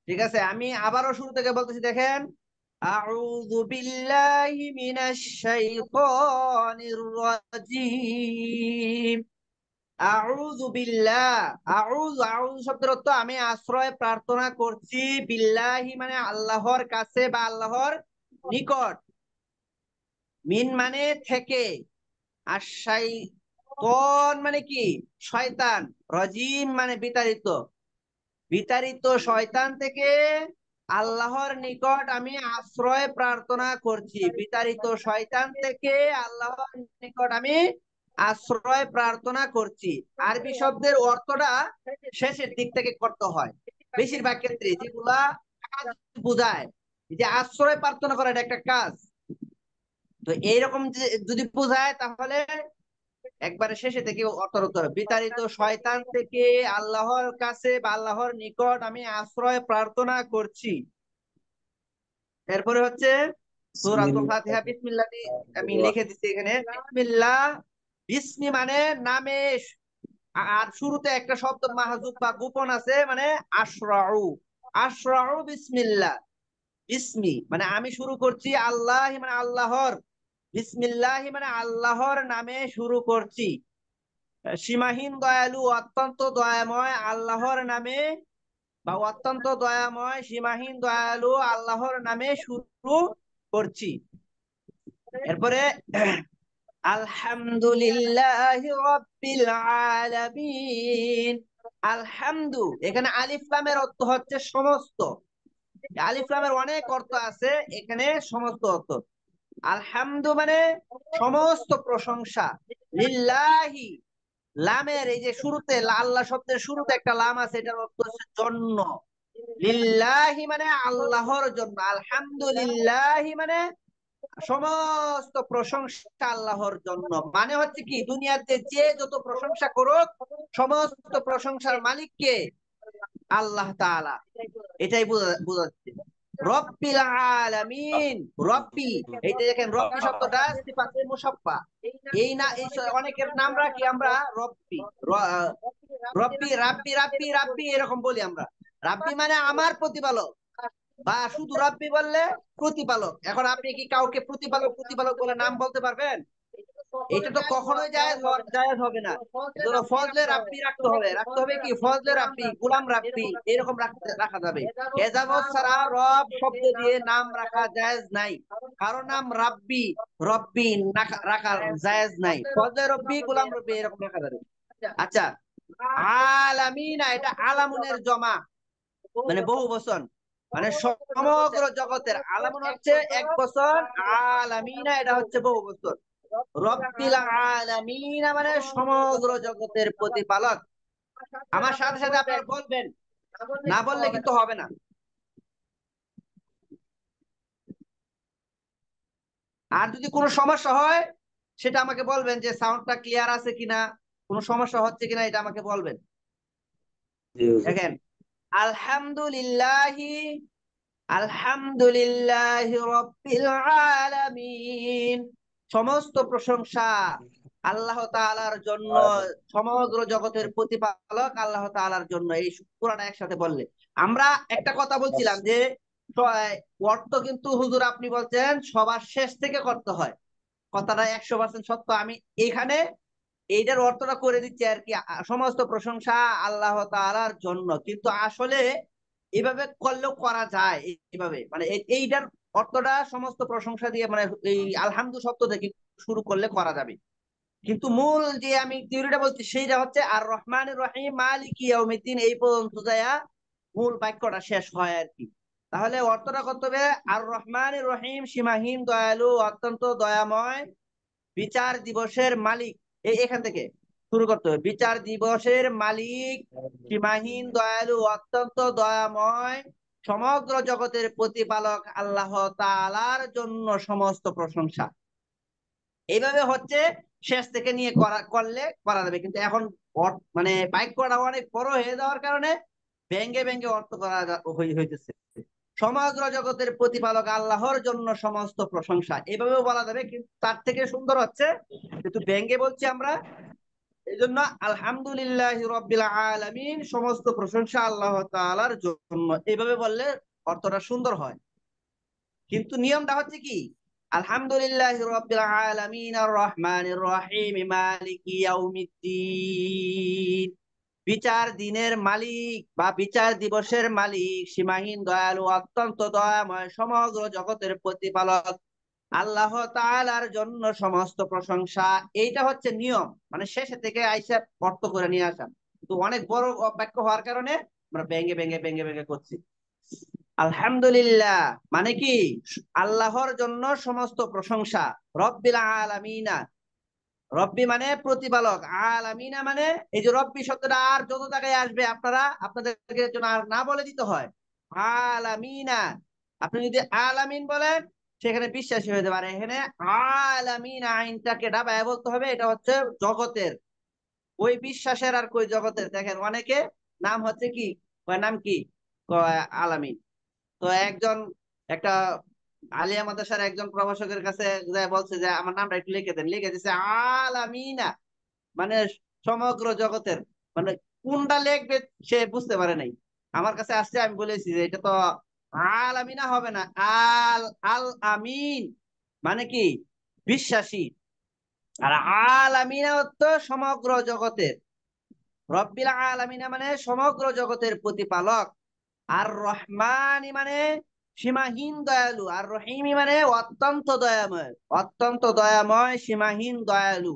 ঠিক আছে, আমি আবারও শুরু থেকে বলতেছি, দেখেন। আউযু বিল্লাহি মিনাশ শাইতানির রাজিম। আউযু বিল্লাহ। আউযু আউযু শব্দের অর্থ আমি আশ্রয় প্রার্থনা করছি, বিল্লাহি মানে আল্লাহর কাছে বা আল্লাহর নিকট, মিন মানে থেকে, আর শাইতান মানে কি, শয়তান, রাজিম মানে বিতাড়িত, বিতাড়িত শয়তান থেকে আল্লাহর নিকট আমি আশ্রয় প্রার্থনা করছি। বিতাড়িত শয়তান থেকে আল্লাহর নিকট আমি আশ্রয় প্রার্থনা করছি। আরবি শব্দের অর্থটা শেষের দিক থেকে করতে হয় বেশিরভাগ ক্ষেত্রে, যেগুলা কাজ বোঝায়। যে আশ্রয় প্রার্থনা করা, এটা একটা কাজ। তো এইরকম যদি বোঝায়, তাহলে একবারে শেষে থেকে অর্থ করতে হবে, বিতাড়িত শয়তান থেকে আল্লাহর কাছে বা আল্লাহর নিকট আমি আশ্রয় প্রার্থনা করছি। এরপরে হচ্ছে সূরাতুল ফাতিহা, বিসমিল্লাহ আমি লিখে দিচ্ছি এখানে, বিসমিল্লাহ। বিসমি মানে নামে, আর শুরুতে একটা শব্দ মাহযুব বা গোপন আছে, মানে আশরাউ। আশরাউ বিসমিল্লাহ। বিসমি মানে আমি শুরু করছি, আল্লাহ মানে আল্লাহর, বিসমিল্লাহ মানে আল্লাহর নামে শুরু করছি। সীমাহীন দয়ালু অত্যন্ত দয়াময় আল্লাহর নামে, বা অত্যন্ত দয়াময় সীমাহীন দয়ালু আল্লাহর নামে শুরু করছি। এরপরে আলহামদুলিল্লাহি রাব্বিল আলামিন। আলহামদু, এখানে আলিফ লামের অর্থ হচ্ছে সমস্ত। আলিফ লামের অনেক অর্থ আছে, এখানে সমস্ত অর্থ। আলহামদু মানে সমস্ত প্রশংসা। লিল্লাহি, লামের এই যে শুরুতে আল্লাহ শব্দের শুরুতে একটা লাম আছে, এটার অর্থ হচ্ছে জন্য। লিল্লাহি মানে আল্লাহর জন্য। আলহামদুলিল্লাহি মানে সমস্ত প্রশংসা আল্লাহর জন্য। মানে হচ্ছে কি, দুনিয়াতে যে যত প্রশংসা করুক, সমস্ত প্রশংসার মালিক কে? আল্লাহ তাআলা। এটাই বোঝাচ্ছে। রব্বিল আলামিন। রব্বি, এই যে দেখেন রব্বি শব্দটা সিফাতে মুসাফফা। এই না, এই অনেকের নাম রাখি আমরা রব্বি, রব্বি, রাব্বি, রাব্বি, রাব্বি এরকম বলি আমরা। রাব্বি মানে আমার প্রতিপালক, বা শুধু রাব্বি বললে প্রতিপালক। এখন আপনি কি কাউকে প্রতিপালক প্রতিপালক বলে নাম বলতে পারবেন? এটা তো কখনোই জায়েজ জায়েজ হবে না। এজন্য ফজলে রাব্বি রাখতে হবে। রাখতে হবে কি, ফজলে রাব্বি, গোলাম রাব্বি এরকম রাখা যাবে। এজাজত ছাড়া রব শব্দ দিয়ে নাম রাখা জায়েজ নাই। কারো নাম রাব্বি, রব্বি রাখা জায়েজ নাই। ফজলে রব্বি, গোলাম রব্বি এরকম রাখা যাবে। আচ্ছা, আলামিনা এটা আলামুনের জমা, মানে বহু বচন, মানে সমগ্র জগতের। আলামুন হচ্ছে এক বছর, আলামিনা এটা হচ্ছে বহু বছর। রব্বিল আলামিনা মানে সমগ্র জগতের প্রতিপালক। আমার সাথে সাথে আপনারা বলবেন, না বললে কিন্তু হবে না। আর যদি কোনো সমস্যা হয়, সেটা আমাকে বলবেন, যে সাউন্ডটা ক্লিয়ার আছে কিনা, কোনো সমস্যা হচ্ছে কিনা, এটা আমাকে বলবেন। দেখেন, আলহামদুলিল্লাহি, আলহামদুলিল্লাহি রাব্বিল আলামিন। সমস্ত প্রশংসা আল্লাহ তাআলার জন্য, সমগ্র জগতের প্রতিপালক আল্লাহ তাআলার জন্য। এই পুরাটা একসাথে বললে। আমরা একটা কথা বলছিলাম যে অর্থ কিন্তু হুজুর আপনি বলছেন সবার শেষ থেকে করতে হয়। কথাটা 100% সত্য। আমি এখানে এইটার অর্থটা করে দিচ্ছি আর কি, সমস্ত প্রশংসা আল্লাহ তাআলার জন্য। কিন্তু আসলে এভাবে করলেও করা যায়, এইভাবে মানে এইটার অর্থটা সমস্ত প্রশংসা দিয়ে, মানে এই আলহামদু শব্দ থেকে শুরু করলে করা যাবে। কিন্তু মূল যে আমি থিওরিটা বলছি, সেইটা হচ্ছে আর রহমান রহিম মালিকি ইয়াউমিদ্দিন, এই পর্যন্ত যায়া মূল বাক্যটা শেষ হয় আর কি। তাহলে অর্থটা করতে হবে, আর রহমান রহিম সীমাহীন দয়ালু অত্যন্ত দয়াময় বিচার দিবসের মালিক। এখান থেকে শুরু করতে হবে, বিচার দিবসের মালিক সীমাহীন দয়ালু অত্যন্ত দয়াময় সমগ্র জগতের প্রতিপালক আল্লাহ তাআলার জন্য সমস্ত প্রশংসা। এইভাবে হচ্ছে শেষ থেকে নিয়ে করলে করা যাবে। কিন্তু এখন মানে বাক্যটা অনেক বড় হয়ে যাওয়ার কারণে ব্যঙ্গে ব্যঙ্গে অর্থ করা হইতেছে। সমগ্র জগতের প্রতিপালক আল্লাহর জন্য সমস্ত প্রশংসা, এভাবেও বলা যাবে। কিন্তু তার থেকে সুন্দর হচ্ছে, যেহেতু ব্যঙ্গে বলছি আমরা, এই জন্য আলহামদুলিল্লাহ রাব্বিল আলামিন, সমস্ত প্রশংসা আল্লাহ তাআলার জন্য, এইভাবে বললে অর্থটা সুন্দর হয়। কিন্তু নিয়মটা হচ্ছে কি, আলহামদুলিল্লাহ রাব্বিল আলামিন আর রহমানির রহিম মালিকি ইয়াউমিদ্দিন, বিচার দিনের মালিক বা বিচার দিবসের মালিক, সীমাহীন দয়ালু অত্যন্ত দয়াময় সমগ্র জগতের প্রতিপালক আল্লাহ তাআলার জন্য সমস্ত প্রশংসা। এইটা হচ্ছে নিয়ম, মানে শেষে থেকে আইসা অর্থ করে নিয়ে আসা। তো অনেক বড় বাক্য হওয়ার কারণে আমরা ভেঙে ভেঙে ভেঙে ভেঙে করছি। আলহামদুলিল্লাহ মানে কি, আল্লাহর জন্য সমস্ত প্রশংসা, রব্বিল আলামিনা, রব্বি মানে প্রতিপালক, আলামিনা মানে, এই যে রব্বি শব্দটা আর যত জায়গায় আসবে আপনারা আপনাদেরকে জন্য আর না বলে দিতে হয় আলামিনা। আপনি যদি আলামিন বলেন সেখানে বিশ্বাসী হতে পারে। এখানে আলামিন আইনটাকে ডাবায় বলতে হবে, এটা হচ্ছে জগতের, ওই বিশ্বাসের আর কই জগতের। দেখেন অনেকে নাম হচ্ছে কি, কয় নাম কি, কয় আলামিন। তো একজন, একটা আলিয়া মাদ্রাসার একজন প্রভাষকের কাছে যায় বলছে যে আমার নামটা একটু লিখে দেন, লিখে দিছে আলামিনা, মানে সমগ্র জগতের, মানে কোনটা লিখবে সে বুঝতে পারে নাই। আমার কাছে আসছে, আমি বলেছি যে এটা তো আলামিনা হবে না, আল আল আমিন মানে কি, বিশ্বাসী। আর আলামিনা তো সমগ্র জগতের, রব্বিল আলামিনা মানে সমগ্র জগতের প্রতিপালক, আর রহমানি মানে সীমাহীন দয়ালু, আর রহিমি মানে অত্যন্ত দয়াময়, অত্যন্ত দয়াময় সীমাহীন দয়ালু।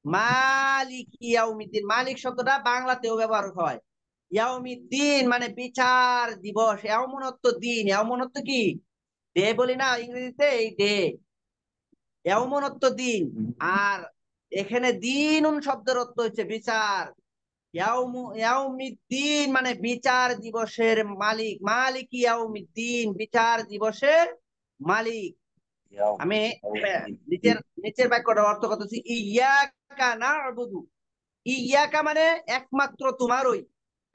মালিক ইয়াউমিদ্দিন, মালিক শব্দটা বাংলাতেও ব্যবহার হয়। ইয়াউমিদ্দিন মানে বিচার দিবস, এমনত্ব দিন, এমনত্ব কি, ডে বলি না ইংরেজিতে, এই ডে, এমনত্ব দিন। আর এখানে দিন শব্দের অর্থ হচ্ছে বিচার। ইয়াউমিদ্দিন মানে বিচার দিবসের মালিক, মালিক ইয়াউমিদ্দিন বিচার দিবসের মালিক। আমি নিচের নিচের বাক্যটার অর্থ করতেছি, ইয়াকা না'বুদু, ইয়াকা মানে একমাত্র তোমারই,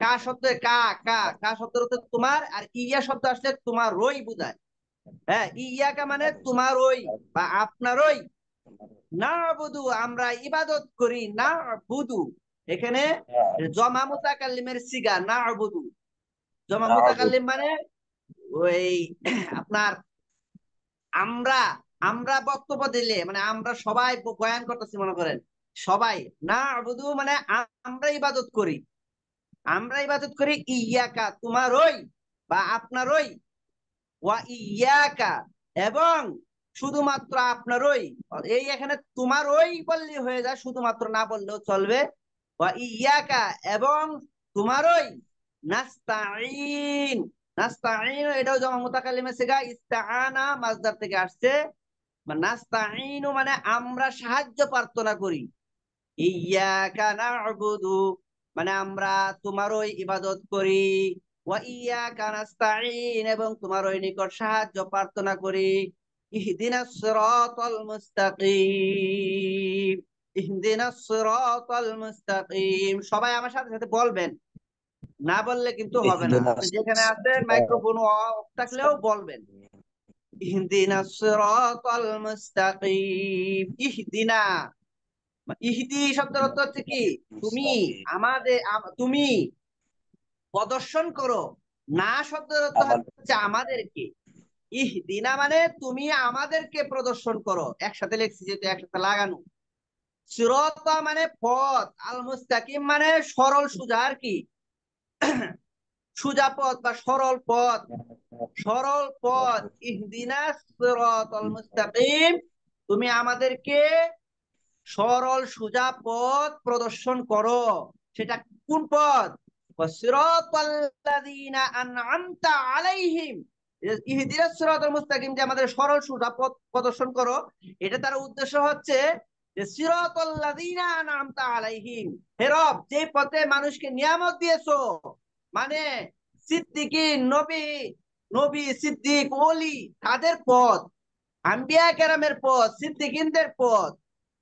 কা শব্দ, কা কা কা শব্দের অর্থ তোমার, আর ইয়া শব্দ আসলে তোমারই বোঝায়। হ্যাঁ, ইয়াকা মানে তোমারই বা আপনারই, না'বুদু আমরা ইবাদত করি, না'বুদু এখানে জমা মুতাকাল্লিমের সিগা, না'বুদু জমা মুতাকাল্লিম মানে ওই আপনার আমরা, আমরা বক্তব্য দিলে মানে আমরা সবাই বয়ান করতেছি মনে করেন, সবাই, না'বুদু মানে আমরা ইবাদত করি, আমরা ইবাদত করি, ইয়াকা তোমারই বা আপনারই, ওয়া ইয়াকা এবং শুধুমাত্র আপনারই। এই এখানে তোমারই বললে হয়ে যায়, শুধুমাত্র না বললেও চলবে। ওয়া ইয়াকা এবং তোমারই, নাস্তাঈন, নাস্তাঈন এটাও জমা মুতাকাল্লিমে সিগা, ইস্তাআনা মাসদার থেকে আসছে। নাস্তাঈনু মানে আমরা সাহায্য প্রার্থনা করি, ইয়াকা না'বুদু মানে আমরা তোমারই ইবাদত করি, ওয়া ইয়াকা নাস্তাঈন এবং তোমারই নিকট সাহায্য প্রার্থনা করি। ইহদিনাস সিরাতাল মুস্তাকিম, ইহদিনাস সিরাতাল মুস্তাকিম, সবাই আমার সাথে সাথে বলবেন, না বললে কিন্তু হবে না। আপনি যেখানে আছেন মাইক্রোফোন অফ থাকলেও বলবেন, ইহদিনাস সিরাতাল মুস্তাকিম। ইহদিনা, ইহদি শব্দের অর্থ হচ্ছে কি, তুমি আমাদের, তুমি প্রদর্শন করো, না শব্দের অর্থ হচ্ছে আমাদেরকে, ইহদিনা মানে তুমি আমাদেরকে প্রদর্শন করো, একসাথে লেখছি যেহেতু একসাথে লাগানো। সিরাত মানে পথ, আল মুস্তাকিম মানে সরল সোজা আর কি, সোজা পথ বা সরল পথ, সরল পথ। ইহদিনা সিরাতাল মুস্তাকিম, তুমি আমাদেরকে সরল সোজা পথ প্রদর্শন করো। সেটা কোন পথ, সিরাতাল্লাযীনা আন'আমতা আলাইহিম, ইহদিনাস সিরাতাল মুস্তাকিম যে আমাদের সরল সোজা পথ প্রদর্শন করো, এটা তার উদ্দেশ্য হচ্ছে যে সিরাতাল্লাযীনা আন'আমতা আলাইহিম, হে রব যে পথে মানুষকে নিয়ামত দিয়েছো, মানে সিদ্দিকিন, নবী, নবী সিদ্দিক ওলি তাদের পথ, আম্বিয়া কেরামের পথ, সিদ্দিকিনদের পথ,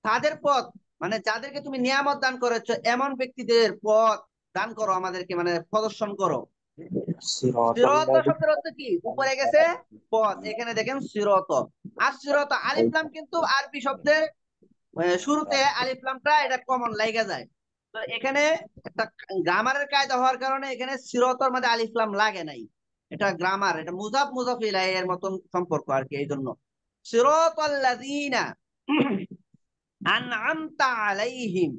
তাদের পথ মানে যাদেরকে তুমি নিয়ামত দান করেছো এমন ব্যক্তিদের পথ দান করো আমাদেরকে, মানে প্রদর্শন করো। সিরত শব্দের অর্থ কি, উপরে গেছে পথ, এখানে দেখেন সিরত। আর সিরত আলিফ লাম কিন্তু আরবি শব্দের শুরুতে আলিফ লামটা এটা কমন লাগা যায়, তো এখানে একটা গ্রামারের কায়দা হওয়ার কারণে এখানে সিরতর মধ্যে আলিফ লাম লাগে নাই। এটা গ্রামার, এটা মুজাফ মুজাফ ইলাইহির মতন সম্পর্ক আর কি। এই জন্য সিরাতাল্লাযীনা আনআমতা আলাইহিম,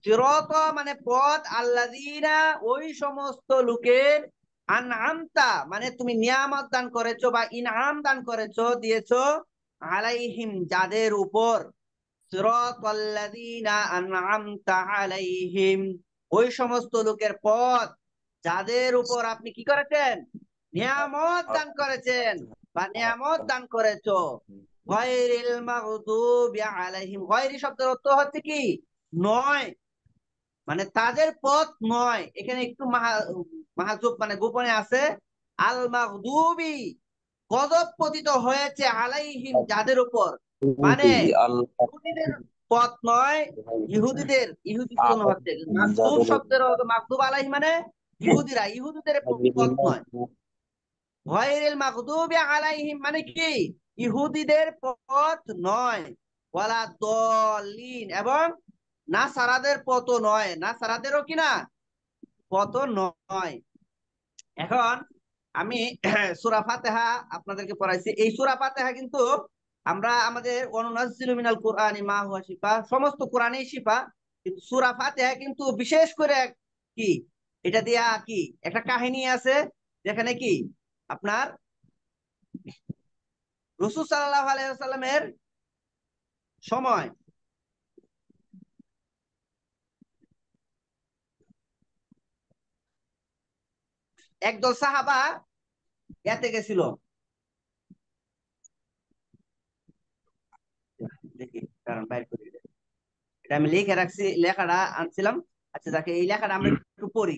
সিরাত মানে পথ, আল্লাযীনা ওই সমস্ত লোকের, আনআমতা মানে তুমি নিয়ামত দান করেছো বা ইনআম দান করেছো, দিয়েছো, আলাইহিম যাদের উপর, সিরাতাল্লাযীনা আনআমতা আলাইহিম ওই সমস্ত লোকের পথ যাদের উপর আপনি কি করেছেন, নিয়ামত দান করেছেন বা নিয়ামত দান করেছো। গায়রিল মাগদুবি আলাইহিম, গায়রি শব্দের অর্থ হচ্ছে কি, নয়, মানে তাদের পথ নয়। এখানে একটু মাহযুব মানে গোপনে আছে। আল মাগদুবি গজব পতিত হয়েছে, আলাইহিম যাদের উপর, মানে ইহুদিদের পথ নয়, ইহুদিদের, ইহুদি শোনো হচ্ছে মাকদুব শব্দের অর্থ, মাকদুব আলাইহিম মানে ইহুদিরা, ইহুদিদের পথ নয়। গায়রিল মাগদুবি আলাইহিম মানে কি, ইহুদিদের পথ নয়, ওয়ালা দলিন এবং নাসারাদের পথও নয়, নাসারাদেরও কি না, পথ নয়। এখন আমি সূরা ফাতিহা আপনাদেরকে পড়াইছি। এই সূরা ফাতিহা কিন্তু আমরা আমাদের ওয়ানুনাজ্জিলু মিনাল কুরআনি মা হুয়া শিফা, সমস্ত কোরআনেই শিফা, কিন্তু সূরা ফাতিহা কিন্তু বিশেষ করে কি, এটা দিয়া কি একটা কাহিনী আছে, যেখানে কি আপনার রাসূল সাল্লাল্লাহু আলাইহি ওয়াসাল্লামের সময় একদল সাহাবা ইয়াতে গেছিল, দেখি কারণ বাইর করে দিই। এটা আমি লিখে রাখছি, লেখাটা আনছিলাম। আচ্ছা দেখে এই লেখাটা আমরা একটু পড়ি।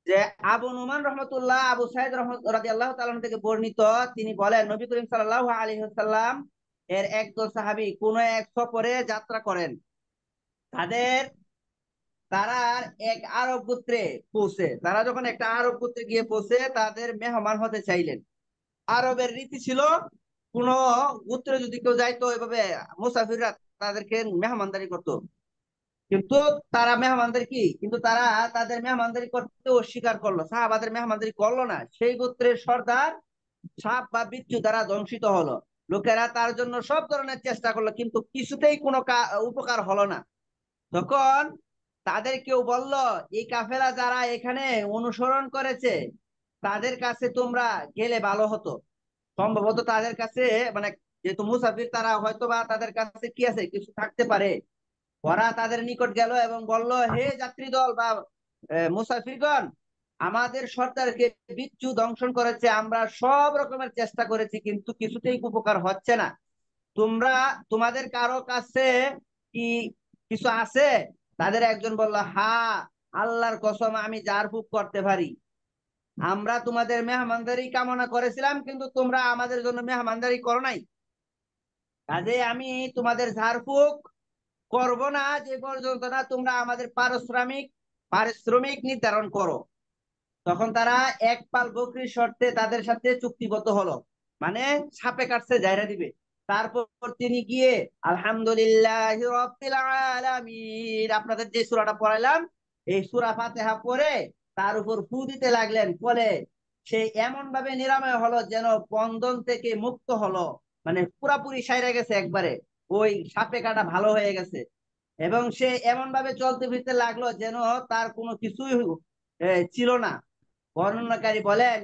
যে আবু নুমান রহমতুল্লাহ, আবু সাইদ রাদিয়াল্লাহু তাআলা থেকে বর্ণিত, তিনি বলেন নবী করিম সাল্লাল্লাহু আলাইহি ওয়াসাল্লাম এর একদল সাহাবী কোন এক সফরে যাত্রা করেন। তাদের তারা এক আরব গোত্রে পৌঁছে, তারা যখন একটা আরব গোত্রে গিয়ে পৌঁছে তাদের মেহমান হতে চাইলেন। আরবের রীতি ছিল, কোন গোত্রে যদি কেউ যাইতো এভাবে মুসাফিররা তাদেরকে মেহমানদারি করতো। কিন্তু তারা মেহমানদারি কি, কিন্তু তারা তাদের মেহমানদারি করতে অস্বীকার করলো, সাহাবাদের মেহমানদারি করলো না। সেই গোত্রের সর্দার সাপ বা বিচ্ছু দ্বারা ধ্বংসিত হলো। লোকেরা তার জন্য সব ধরনের চেষ্টা করলো, কিন্তু কিছুতেই কোনো উপকার হলো না। তখন তাদের কেউ বলল, এই কাফেলা যারা এখানে অনুসরণ করেছে তাদের কাছে তোমরা গেলে ভালো হতো। সম্ভবত তাদের কাছে, মানে যেহেতু মুসাফির তারা হয়তো বা তাদের কাছে কি আছে, কিছু থাকতে পারে। ওরা তাদের নিকট গেল এবং বলল, হে যাত্রী দল বা মুসাফিরগণ, আমাদের সর্দারকে বিচ্ছু দংশন করেছে, আমরা সব রকমের চেষ্টা করেছি কিন্তু কিছুতেই উপকার হচ্ছে না। তোমরা, তোমাদের কারো কাছে কি কিছু আছে? তাদের একজন বলল, হ্যাঁ, আল্লাহর কসম আমি ঝাড়ফুঁক করতে পারি। আমরা তোমাদের মেহমানদারি কামনা করেছিলাম কিন্তু তোমরা আমাদের জন্য মেহমানদারি করো নাই, কাজে আমি তোমাদের ঝাড়ফুঁক করব না যে পর্যন্ত না তোমরা আমাদের পারিশ্রমিক পারিশ্রমিক নির্ধারণ করো। তখন তারা এক পাল বকরির শর্তে তাদের সাথে চুক্তিবদ্ধ হলো, মানে সাপে কাটছে জায়রা দিবে। তারপর তিনি গিয়ে আলহামদুলিল্লাহি রাব্বিল আলামিন, আপনাদের যে সূরাটা পড়াইলাম এই সূরা ফাতিহা পড়ে তার উপর ফু দিতে লাগলেন। ফলে সে এমন ভাবে নিরাময় হলো যেন বন্ধন থেকে মুক্ত হলো, মানে পুরাপুরি সাইরা গেছে একবারে, ওই সাপে কাটা ভালো হয়ে গেছে। এবং সে এমন ভাবে চলতে ফিরতে লাগলো যেন তার কোনো কিছুই ছিল না। বর্ণনাকারী বলেন,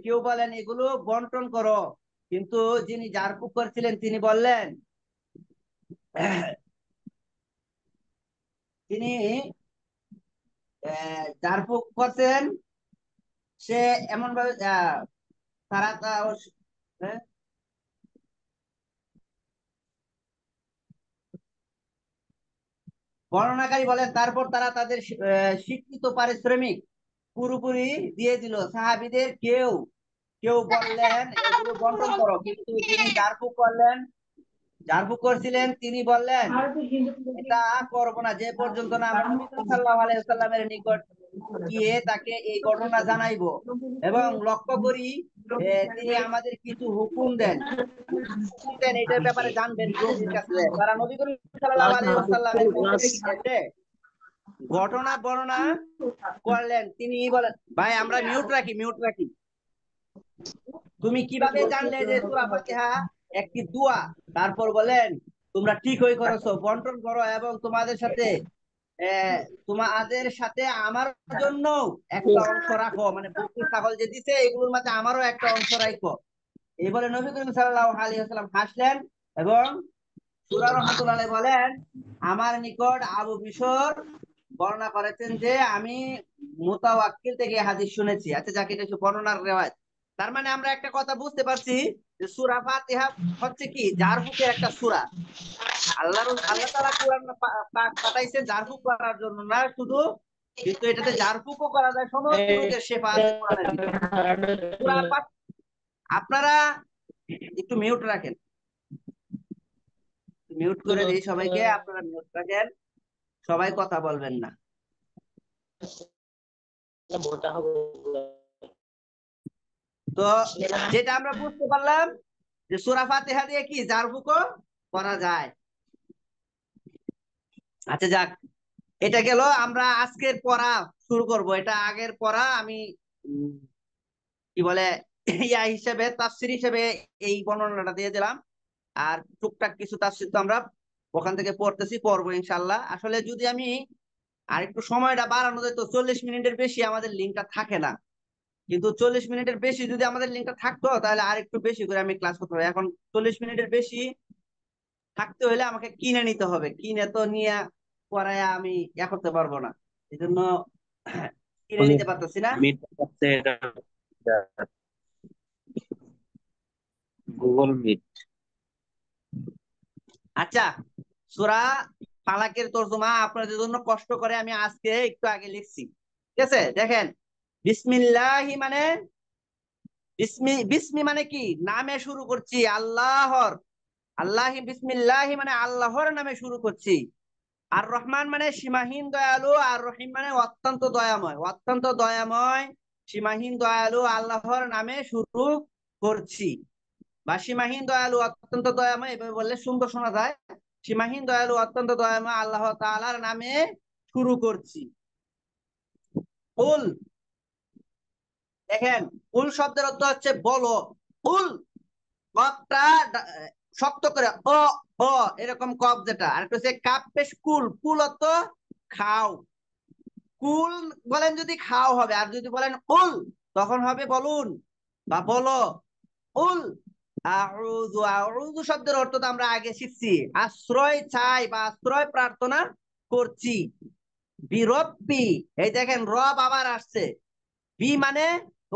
কেউ বলেন এগুলো বন্টন করো, কিন্তু যিনি ঝাড়ফুঁক করছিলেন তিনি বললেন, তিনি ঝাড়ফুঁক করছেন, সে এমন ভাবে তারা হ্যাঁ? বর্ণনাকারী বলেন, তারপর তারা তাদের স্বীকৃত পারিশ্রমিক পুরোপুরি দিয়ে দিল। সাহাবীদের কেউ কেউ বললেন এগুলো বন্টন করো, কিন্তু যিনি ঝাড়ফুঁক করছিলেন তিনি বললেন, এটা করবো না যে পর্যন্ত না আমরা নবী করিম সাল্লাল্লাহু আলাইহি ওয়াসাল্লামের নিকট গিয়ে তাকে এই ঘটনা জানাইবো এবং লক্ষ্য করি তিনি আমাদের কিছু হুকুম দেন, হুকুম দেন এটার ব্যাপারে জানবেন নবীর কাছে। তারা নবী করিম সাল্লাল্লাহু আলাইহি ওয়াসাল্লামের কাছে এসে ঘটনা বর্ণনা করলেন। তিনি বলেন, ভাই আমরা মিউট রাখি। তুমি কিভাবে জানলে যে সূরা ফাতিহা একটি দোয়া? তারপর বলেন, তোমরা ঠিকই করেছো, বন্টন করো এবং তোমাদের সাথে আমার জন্য একটা অংশ রাখো, মানে বকরি ছাগল যে দিছে এগুলোর মধ্যে আমারও একটা অংশ রাখো। এই বলে নবী করিম সাল্লাল্লাহু আলাইহি ওয়াসাল্লাম হাসলেন এবং সূরা রহমাতুল্লাহ আলাইহি বলেন, আমার নিকট আবু বিশর বর্ণনা করেছেন যে আমি মুতাওয়াক্কিল থেকে হাদিস শুনেছি। আচ্ছা, যাকে এটা বর্ণনার রেওয়ায়ত। তার মানে আমরা একটা কথা বুঝতে পারছি যে সূরা ফাতিহা হচ্ছে কি জারফুকের একটা সূরা। আল্লাহ তাআলা কোরআন পাক পাঠাইছেন জারফুক করার জন্য না শুধু, কিন্তু এটাতে জারফুকও করা যায়, সমস্ত রোগের শেফা আছে কোরআনের ভিতরে। আপনারা একটু মিউট রাখেন, মিউট করে দিই সবাইকে, আপনারা মিউট রাখেন, সবাই কথা বলবেন না। তো যেটা আমরা বুঝতে পারলাম যে সূরা ফাতিহা দিয়ে কি জারফুকও করা যায়। আচ্ছা যাক, এটা গেল। আমরা আজকের পড়া শুরু করব। এটা আগের পড়া, আমি কি বলে ইয়া হিসেবে, তাফসীর হিসেবে এই বর্ণনাটা দিয়ে দিলাম। আর টুকটাক কিছু তাফসীর তো আমরা ওখান থেকে পড়বো ইনশাআল্লাহ। আসলে যদি আমি আর একটু সময়টা বাড়ানো যেত, 40 মিনিটের বেশি আমাদের লিঙ্কটা থাকে না, কিন্তু 40 মিনিটের বেশি যদি আমাদের লিঙ্কটা থাকতো তাহলে আর একটু বেশি করে আমি ক্লাস করতে পারবো। এখন 40 মিনিটের বেশি থাকতে হলে আমাকে কিনে নিতে হবে, কিনে তো নিয়ে পড়ায় আমি করতে পারবো না, এই জন্য কিনে নিতে পারতেছি না। Google Meet. আচ্ছা, সূরা ফালাকের তরজমা আপনাদের জন্য কষ্ট করে আমি আজকে একটু আগে লিখছি, ঠিক আছে? দেখেন, বিসমিল্লাহি মানে বিসমি মানে কি? নামে শুরু করছি আল্লাহর। বিসমিল্লাহি মানে আল্লাহর নামে শুরু করছি। আর রহমান মানে সীমাহীন দয়ালু, আর রহিম মানে অত্যন্ত দয়াময়। অত্যন্ত দয়াময়, সীমাহীন দয়ালু আল্লাহর নামে শুরু করছি। বা সীমাহীন দয়ালু অত্যন্ত দয়াময়, এভাবে বললে সুন্দর শোনা যায়। সীমাহীন দয়ালু অত্যন্ত দয়াময় আল্লাহ তাআলার নামে শুরু করছি। কুল, দেখেন, কুল শব্দের অর্থ হচ্ছে বলো। কুল কপটা শক্ত করে অ অ এরকম কপ, যেটা আর একটা হচ্ছে কাপ পেশ কুল। কুল অর্থ খাও। কুল বলেন যদি খাও হবে, আর যদি বলেন কুল তখন হবে বলুন বা বলো। কুল আউযু, আউযু শব্দের অর্থ তো আমরা আগে শিখছি, আশ্রয় চাই বা আশ্রয় প্রার্থনা করছি। বিরব্বি, এই দেখেন রব আবার আসছে। বি মানে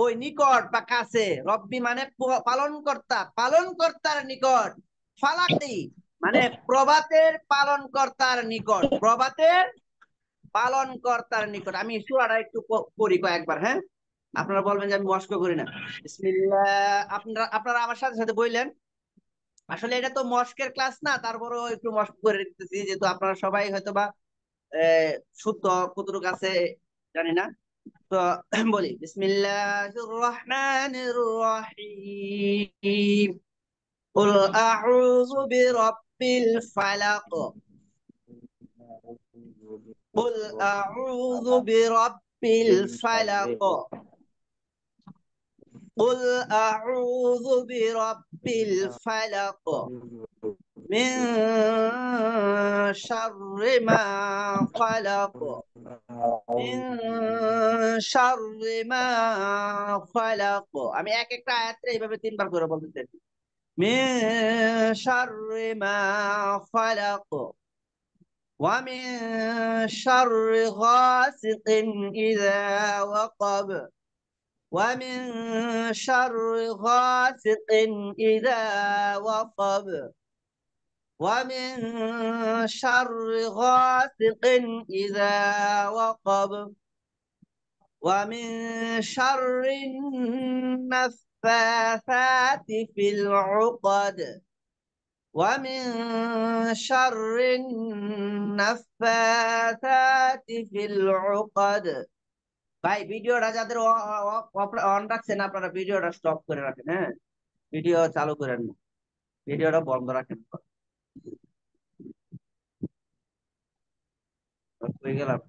ওই নিকট বা কাছে, রব্বি মানে পালন কর্তা, পালন কর্তার নিকট। ফালাকি মানে প্রভাতের পালন কর্তার নিকট, প্রভাতের পালন কর্তার নিকট। আমি সূরাটা একটু পড়ি কয়েকবার, হ্যাঁ? আপনারা বলবেন যে আমি মস্ক করি না। বিসমিল্লাহ, আপনারা আমার সাথে সাথে বললেন। আসলে এটা তো মস্কের ক্লাস না, তারপরেও একটু মস্ক করে দিতেছি, যেহেতু আপনারা সবাই হয়তোবা শুদ্ধ কতটুকু আছে জানি না। তো বলি, বিসমিল্লাহির রহমানির রহিম। কুল আউযু বিরাব্বিল ফালাক। কুল আউযু বিরাব্বিল ফালাক। قل أعوذ برب الفلق من شر ما خلق من شر ما خلق। আমি এক একটা আয়াত এইভাবে 3 বার করে বলতেছি। من شر ما خلق ومن شر غاسق إذا وقب ومن شر غاسق إذا وقب ومن شر غاسق إذا وقب ومن شر النفاثات في العقد ومن شر النفاثات في العقد ভাই ভিডিওটা যাদের অন রাখছেন আপনারা ভিডিওটা স্টপ করে রাখেন, হ্যাঁ, ভিডিও চালু করেন না, ভিডিওটা বন্ধ রাখেন। হয়ে গেলাম।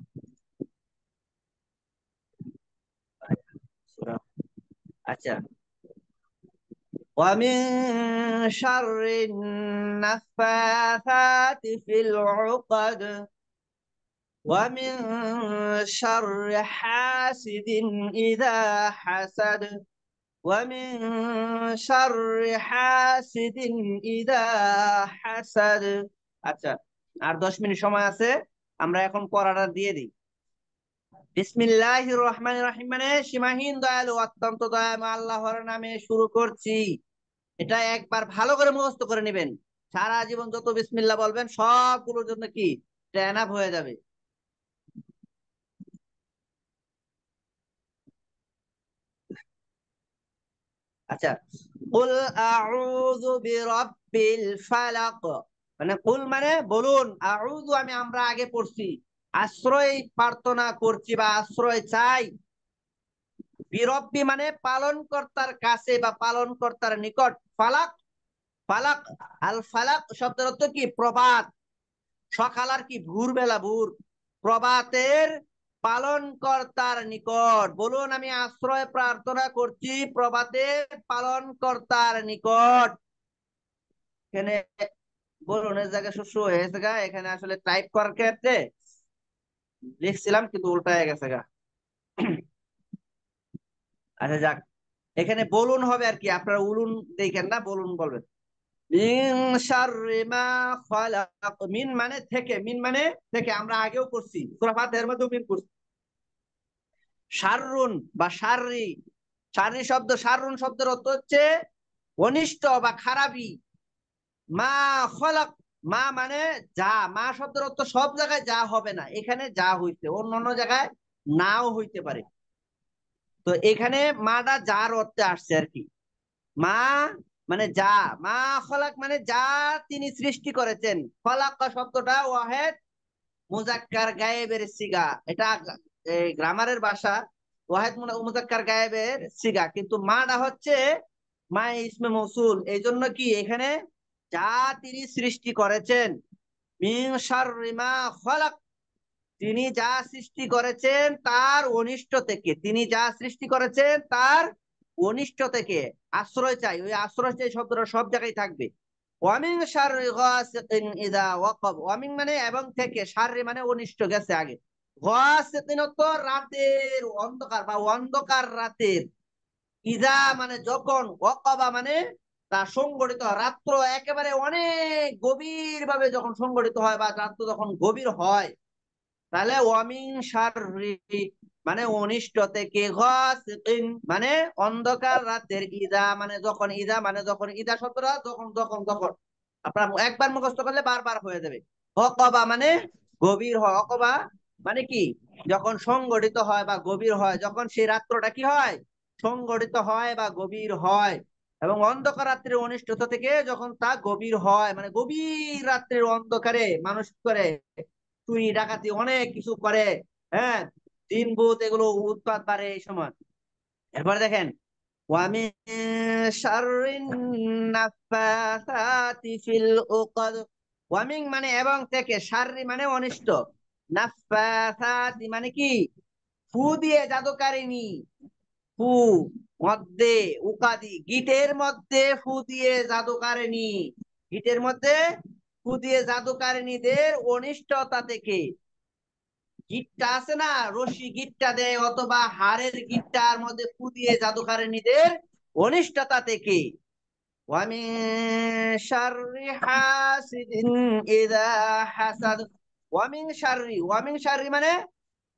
আচ্ছা, ومن شر النفاثات في العقد ومن شر حاسد إذا حسد ومن شر حاسد إذا حسد। আচ্ছা, আর 10 মিনিট সময় আছে, আমরা এখন পড়াটা দিয়ে দিই। বিসমিল্লাহির রহমানির রহিম মানে সীমাহীন দয়ালু অত্যন্ত দয়াময় আল্লাহর নামে শুরু করছি। এটা একবার ভালো করে মুখস্থ করে নেবেন, সারা জীবন যত বিসমিল্লাহ বলবেন সবগুলোর জন্য কি ট্রেন আপ হয়ে যাবে। আচ্ছা, কুল আউযু বিরাব্বিল ফালাক, মানে কুল মানে বলুন, আউযু আমরা আগে পড়ছি, আশ্রয় প্রার্থনা করছি বা আশ্রয় চাই, বিরব্বি মানে পালন কর্তার কাছে বা পালন কর্তার নিকট, ফালাক, ফালাক, আল ফালাক শব্দের অর্থ কি প্রভাত, সকাল আর কি ভোরবেলা, ভোর, প্রভাতের পালন কর্তার নিকট, বলুন আমি আশ্রয় প্রার্থনা করছি প্রভাতের পালন কর্তার নিকট। এখানে বলুন এর জায়গায় শস্য হয়েছে গা, এখানে আসলে টাইপ করার ক্ষেত্রে লিখছিলাম কিন্তু উল্টায় গেছে গা। আচ্ছা যাক, এখানে বলুন হবে আর কি, আপনারা উলুন দেখেন না, বলুন বলবেন। মিন শাররি মা খালাক, মিন মানে থেকে, মিন মানে থেকে, আমরা আগেও করছি সূরা ফাতিহার মধ্যে মিন করছি। শাররুন বা শাররি, শাররি শব্দ, শাররুন শব্দের অর্থ হচ্ছে অনিষ্ট বা খারাপি। মা খলাক, মা মানে যা, মা শব্দের অর্থ সব জায়গায় যা হবে না, এখানে যা হইতে, অন্য অন্য জায়গায় নাও হইতে পারে। তো এখানে মাটা যার অর্থে আসছে আর কি, মা মানে যা, মা খলাক মানে যা তিনি সৃষ্টি করেছেন। খলাক শব্দটা ওয়াহেদ মুজাক্কার গায়েবের সিগা, এটা গ্রামারের ভাষা, ওয়াহেদ মুজাক্কার গায়েবের সিগা, কিন্তু মাটা হচ্ছে মা ইসমে মৌসুল, এই জন্য কি এখানে যা তিনি সৃষ্টি করেছেন, মিন শাররি মা খলাক, তিনি যা সৃষ্টি করেছেন তার অনিষ্ট থেকে, তিনি যা সৃষ্টি করেছেন তার অনিষ্ট থেকে আশ্রয় চাই, ওই আশ্রয় চাই শব্দটা সব জায়গায় থাকবে। ওয়ামিন শাররি গাসিকিন ইযা ওয়াকাব, ওয়ামিন মানে এবং থেকে, শাররি মানে অনিষ্ট গেছে আগে, গাসিকিন তো রাতের অন্ধকার বা অন্ধকার রাতের, ইজা মানে যখন, ওয়াকাবা মানে তা সংগঠিত হয়, রাত্র একেবারে অনেক গভীর ভাবে যখন সংগঠিত হয় বা রাত্র যখন গভীর হয়, তাহলে ওয়ামিন শাররি মানে অনিষ্ট থেকে, গাসিকিন মানে অন্ধকার রাতের, ইজা মানে যখন, ইজা মানে যখন, ইজা শব্দটা যখন, যখন, যখন, আপনার একবার মুখস্থ করলে বারবার হয়ে যাবে। অকবা মানে গভীর হয়, অকবা মানে কি যখন সংগঠিত হয় বা গভীর হয়, যখন সেই রাত্রটা কি হয় সংগঠিত হয় বা গভীর হয়, এবং অন্ধকার রাত্রির অনিষ্টতা থেকে যখন তা গভীর হয়, মানে গভীর রাত্রির অন্ধকারে মানুষ কি করে, চুরি ডাকাতি অনেক কিছু করে, হ্যাঁ, দিন ভূত এগুলো উৎপাত বাড়ে এই সময়। এরপর দেখেন, ওয়ামিন শাররিন নাফাসাতি ফিল উকদ, ওয়ামিন মানে এবং থেকে, শাররি মানে অনিষ্ট, নাফাসাতি মানে কি ফু দিয়ে জাদুকারিনী, ফু মধ্যে, উকাদি গিটের মধ্যে ফু দিয়ে জাদুকারিনী, গিটের মধ্যে ফু দিয়ে জাদুকারিনীদের অনিষ্টতা থেকে, গিটটা আছে না, রশি গিটটা দেয় অথবা হাড়ের গিটটার মধ্যে ফু দিয়ে জাদুকারিনীদের অনিষ্টতা থেকে। ওয়ামিন শাররি হাসিদিন ইযা হাসাদ, ওয়ামিন শাররি, ওয়ামিন শাররি মানে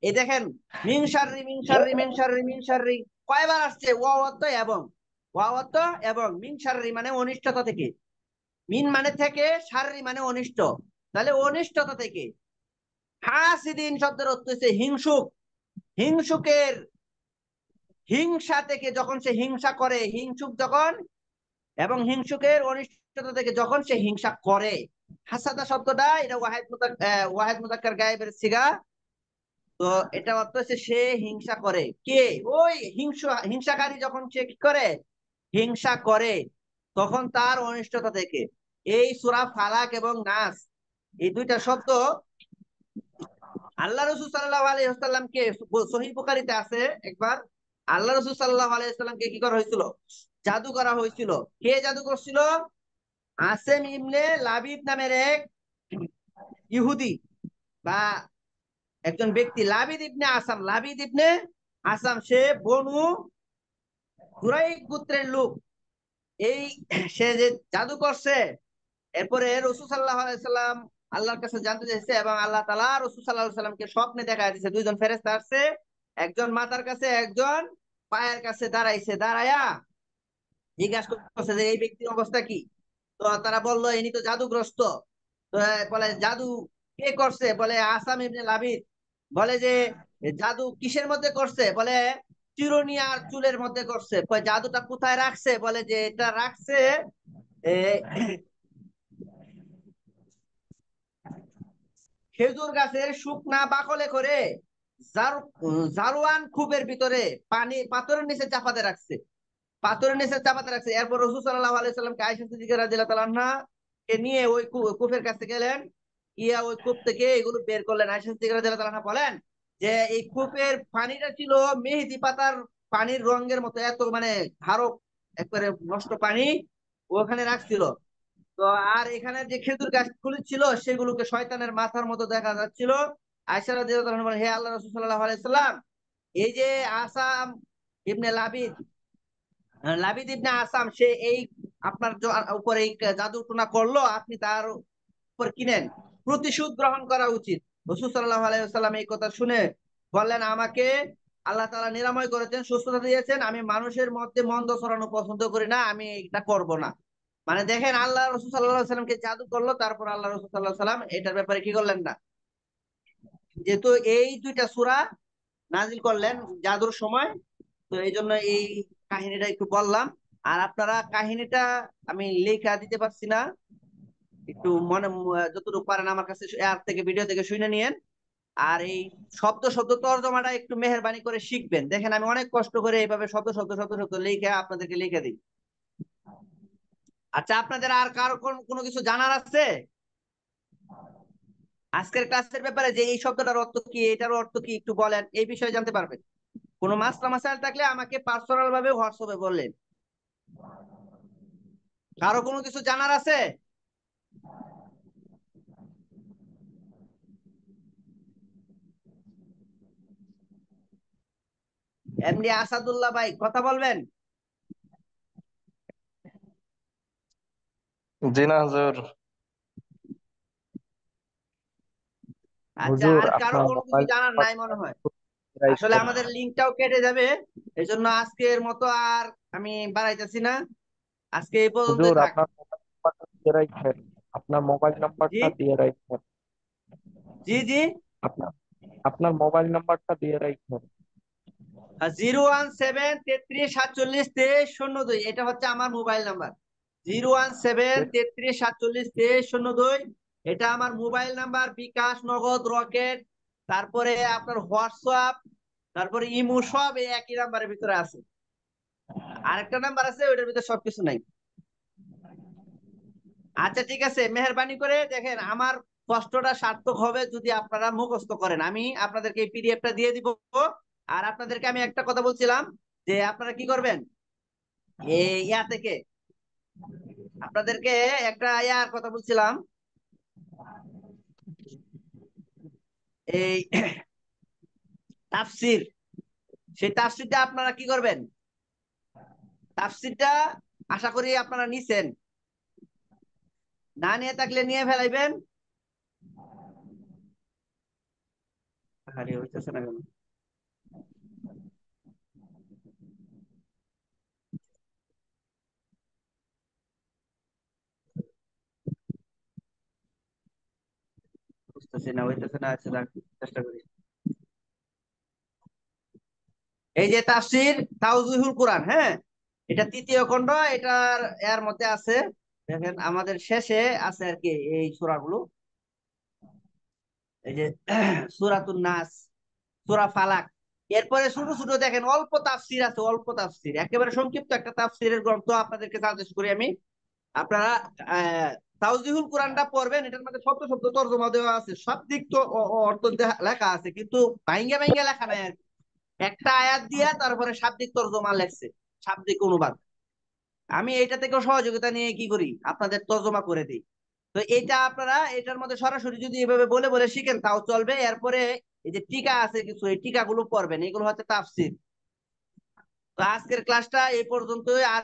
এই দেখেন, মিন শাররি, মিন শাররি, মিন শাররি, মিন শাররি কয়বার আসছে, ওয়া অর্থ এবং, ওয়া অর্থ এবং, মিন শাররি মানে অনিষ্টতা থেকে, মিন মানে থেকে, শাররি মানে অনিষ্ট, তাহলে অনিষ্টতা থেকে। হাসিদিন শব্দের অর্থ হচ্ছে হিংসুক, হিংসুকের, হিংসা থেকে যখন সে হিংসা করে, হিংসুক যখন, এবং হিংসুকের অনিষ্টতা থেকে যখন সে হিংসা করে। হাসাদা শব্দটা এটা ওয়াহেদ মুজাক্কার গায়েবের সিগা, তো এটা অর্থ হচ্ছে সে হিংসা করে। কে? ওই হিংসাকারী যখন সে কি করে, হিংসা করে, তখন তার অনিষ্টতা থেকে। এই সূরা ফালাক এবং নাস, এই দুইটা শব্দ আল্লাহ রসুল সাল্লাল্লাহু আলাইহি ওয়াসাল্লামকে, সহিহ বুখারীতে আছে একবার আল্লাহ রসুল সাল্লাল্লাহু আলাইহি ওয়াসাল্লামকে কি করা হয়েছিল? জাদু করা হয়েছিল। কে জাদু করছিল? আসেম ইবনে লাবিব নামের এক ইহুদি বা একজন ব্যক্তি, লাবিদ ইবনে আসাম, লাবিদ ইবনে আসাম, সে বনু কুরাইব গোত্রের লোক। এই সে যে জাদু করছে, এরপরে রাসূল সাল্লাল্লাহু আলাইহি সাল্লাম আল্লাহর কাছে জানতে চাইছে, এবং আল্লাহ তাআলা রাসূল সাল্লাল্লাহু আলাইহি সাল্লামকে স্বপ্নে দেখা দিয়েছে। দুইজন ফেরেশতা আসছে, একজন মাথার কাছে, একজন পায়ের কাছে দাঁড়াইছে, দাঁড়ায়া জিজ্ঞাসা করছে যে এই ব্যক্তির অবস্থা কি। তো তারা বললো ইনি তো জাদুগ্রস্ত। তো বলে জাদু কে করছে? বলে আসাম ইবনে লাবিদ। বলে যে জাদু কিসের মধ্যে করছে? বলে চিরুনি আর চুলের মধ্যে করছে। কয় জাদুটা কোথায় রাখছে? বলে যে এটা রাখছে এ, খেজুর গাছের শুকনা বাকলে করে জারওয়ান কূপের ভিতরে পানি পাথরের নিচে চাপাতে রাখছে, পাথরের নিচে চাপাতে রাখছে। এরপর রাসূল সাল্লাল্লাহু আলাইহি সাল্লামকে আয়েশা সিদ্দিকা রাদিয়াল্লাহু তাআলা আনহা কে নিয়ে ওই কূপের কাছে গেলেন, গিয়া ওই কূপ থেকে এগুলো বের করলেন। আয়েশা সিদ্দিকা রাদিয়াল্লাহু তাআলা আনহা বলেন যে এই কূপের পানিটা ছিল মেহেদি পাতার পানির রঙের মতো, এত মানে গাঢ়, একবারে নষ্ট পানি ওখানে রাখছিল। তো আর এখানে যে খেজুর গাছগুলি ছিল সেগুলোকে শয়তানের মাথার মতো দেখা যাচ্ছিল। আয়েশা রাদিয়াল্লাহু তাআলা বলেন, হে আল্লাহ রাসূল সাল্লাল্লাহু আলাইহি সাল্লাম, এই যে আসাম ইবনে লাবিদ, লাবিদ ইবনে আসাম, সে এই আপনার উপরে এই জাদু টোনা করলো, আপনি তার উপর কি নেন? প্রতিশোধ গ্রহণ করা উচিত। রাসূল সাল্লাল্লাহু আলাইহি ওয়াসাল্লাম এই কথা শুনে বললেন, আমাকে আল্লাহ তাআলা নিরাময় করেছেন, সুস্থতা দিয়েছেন, আমি মানুষের মধ্যে মন্দ ছড়ানো পছন্দ করি না, আমি এটা করব না। মানে দেখেন, আল্লাহ রাসূল সাল্লাল্লাহু আলাইহি ওয়াসাল্লামকে জাদু করলো, তারপর আল্লাহ রাসূল সাল্লাল্লাহু আলাইহি ওয়াসাল্লাম এটার ব্যাপারে কি করলেন না। যেহেতু এই দুইটা সূরা নাজিল করলেন জাদুর সময়, তো এই জন্য এই কাহিনীটা একটু বললাম। আর আপনারা কাহিনীটা আমি লেখা দিতে পারছি না, একটু মনে যতটুকু পারেন আমার কাছে এর থেকে ভিডিও থেকে শুনে নিয়েন। আর এই শব্দ শব্দ তর্জমাটা একটু মেহেরবানি করে শিখবেন। দেখেন আমি অনেক কষ্ট করে এইভাবে শব্দ শব্দ শব্দ শব্দ লিখে আপনাদেরকে লিখে দিই। আচ্ছা, আপনাদের আর কারো কোনো কিছু জানার আছে আজকের ক্লাসের ব্যাপারে, যে এই শব্দটার অর্থ কি, এটার অর্থ কি, একটু বলেন, এই বিষয়ে জানতে পারবেন? কোনো মাসলা মাসাইল থাকলে আমাকে পার্সোনাল ভাবে হোয়াটসঅ্যাপে বললেন। কারো কোনো কিছু জানার আছে? এমনি আসাদুল্লাহ ভাই কথা বলবেন? জি না হুজুর। আচ্ছা, হুজুর আর কারো আপনার কোনো কিছু মোবাইল জানার নাই নাম্বারটা মনে হয়। আসলে রাখেন। আমাদের লিঙ্কটাও কেটে যাবে, এই জন্য আজকের মতো আর আমি বাড়াইতেছি না, আজকে এই পর্যন্তই হুজুর থাক। আপনার মোবাইল নাম্বারটা দিয়ে রাখেন। আপনার মোবাইল জি, নাম্বারটা দিয়ে রাখেন। জি, জি। আপনার আপনার মোবাইল নাম্বারটা দিয়ে রাখেন। 017 33 47 23 02, এটা হচ্ছে আমার মোবাইল নাম্বার। 017 33 47 23 02, এটা আমার মোবাইল নাম্বার। বিকাশ, নগদ, রকেট, তারপরে আপনার হোয়াটসঅ্যাপ, তারপরে ইমো, সব এই একই নাম্বারের ভিতরে আছে। আরেকটা নাম্বার আছে, ওইটার ভিতরে সবকিছু নাই। আচ্ছা ঠিক আছে, মেহরবানি করে দেখেন, আমার কষ্টটা সার্থক হবে যদি আপনারা মুখস্থ করেন। আমি আপনাদেরকে এই পিডিএফটা দিয়ে দিব। আর আপনাদেরকে আমি একটা কথা বলছিলাম, যে আপনারা কি করবেন, এই ইয়া থেকে আপনাদেরকে একটা ইয়ার কথা বলছিলাম, এই তাফসির, সেই তাফসিরটা আপনারা কি করবেন, তাফসিরটা আশা করি আপনারা নিছেন, না নিয়ে থাকলে নিয়ে ফেলাইবেন। আরে হইতেছে না কেন? বুঝতেছি না, হইতেছে না। আচ্ছা যাক, চেষ্টা করি। এই যে তাফসির তাওজিহুল কোরআন, হ্যাঁ, এটা তৃতীয় খণ্ড, এটার এর মধ্যে আছে। দেখেন আমাদের শেষে আছে আর কি এই সূরাগুলো। এই যে সূরাতুন নাস, সূরা ফালাক। এরপরে ছোট ছোট দেখেন অল্প তাফসির আছে, অল্প তাফসির, একেবারে সংক্ষিপ্ত একটা তাফসিরের গ্রন্থ আপনাদেরকে সাজেস্ট করি আমি। আপনারা তাওজিহুল কোরআনটা পড়বেন, এটার মধ্যে শব্দ শব্দ তর্জমা দেওয়া আছে, শাব্দিক তো অর্থ লেখা আছে, কিন্তু ভাইঙ্গা ভাইঙ্গা লেখা নাই আর কি। একটা আয়াত দিয়া তারপরে শাব্দিক তর্জমা লেখছে, শাব্দিক অনুবাদ। আমি এটা থেকেও সহযোগিতা নিয়ে কি করি, আপনাদের তর্জমা করে দিই। তো এটা আপনারা এটার মধ্যে সরাসরি যদি এভাবে বলে বলে শিখেন তাও চলবে। এরপরে এই যে টিকা আছে কিছু, এই টিকাগুলো পড়বেন, এগুলো হচ্ছে তাফসির। তো আজকের ক্লাসটা এই পর্যন্তই। আর